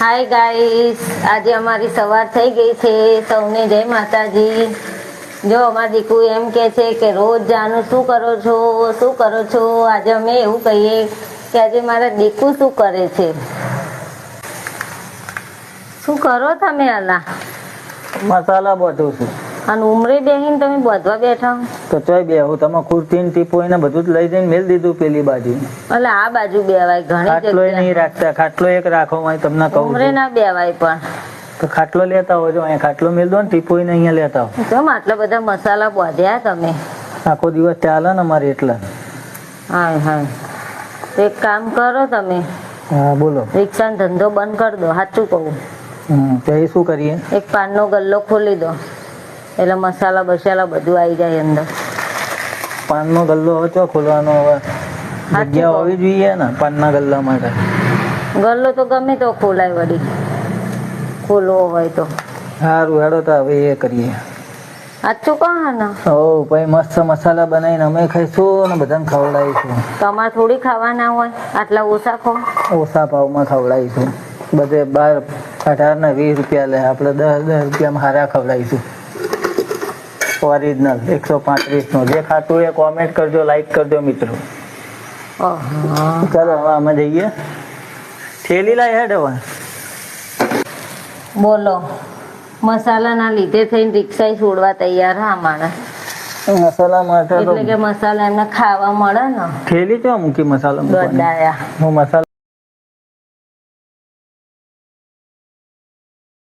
Hi guys, આજે અમારી સવાર થઈ ગઈ છે. સૌને જય માતાજી. જો અમારા દીકુ એમ કે છે કે રોજ જાનું શું કરો છો. આજે અમે એવું કહીએ કે આજે મારા દીકુ શું કરે છે. શું કરો તમે? અલા મસાલા બધું છું. અને ઉમરે બેહીને તમે બધવા બેઠા તો ચોય બેહું તમે ખુરતી ટીપો એને બધું જ લઈ જઈને મેલ દીધું પેલી બાજુ. એટલે આ બાજુ બેવાય ઘણી ખાટલો નહીં રાખતા, ખાટલો એક રાખો હું તમને કહું ઉમરે ના બેવાય પણ તો ખાટલો લેતા હોય જો અહીંયા ખાટલો મેલ દો ને ટીપો એને અહીંયા લેતા હો. કેમ આટલા બધા મસાલા બોધ્યા તમે? આખો દિવસ ચાલે ને અમારે એટલે. હા હા, એક કામ કરો તમે, હા બોલો. રિક્ષાનો ધંધો બંધ કરી દો. સાચું કહું તો એ શું કરીએ? એક પાનનો ગલ્લો ખોલી દો એટલે મસાલા બસાલા બધું આવી જાય અંદર. પાનનો ગલ્લો હવે ચો ખોલવાનો? હવે જગ્યા હોવી જોઈએ ને પાનના ગલ્લા માટે. ગલ્લો તો ગમે તો ખોલાય, વળી ખોલવો હોય તો. સારું હેડો તો હવે એ કરીએ. સાચું કહો ને. ઓ ભાઈ મસ્ત મસાલા બનાવીને અમે ખાઈશું ને બધાને ખવડાવીશું. તમારે થોડી ખાવાના હોય, આટલા ઓછા ખો. ઓછા ભાવમાં ખવડાવીશું. બધે 18 ને 20 રૂપિયા લે, આપણે 10 રૂપિયામાં હારા ખવડાવીશું. ઓરિજિનલ 135 નો. જે ખાતું એ કોમેન્ટ કરજો, લાઈક કરજો મિત્રો. ચાલો હવે અમે જઈએ. થેલી લાય હેડ હવે. બોલો, મસાલા ના લીધે થઈને રિક્ષા છોડવા તૈયાર. હા માણસ મસાલા માટે એટલે કે મસાલા એમને ખાવા મળે ને. થેલી ચો મૂકી મસાલા મૂકવાની? દોડાયા હું મસાલા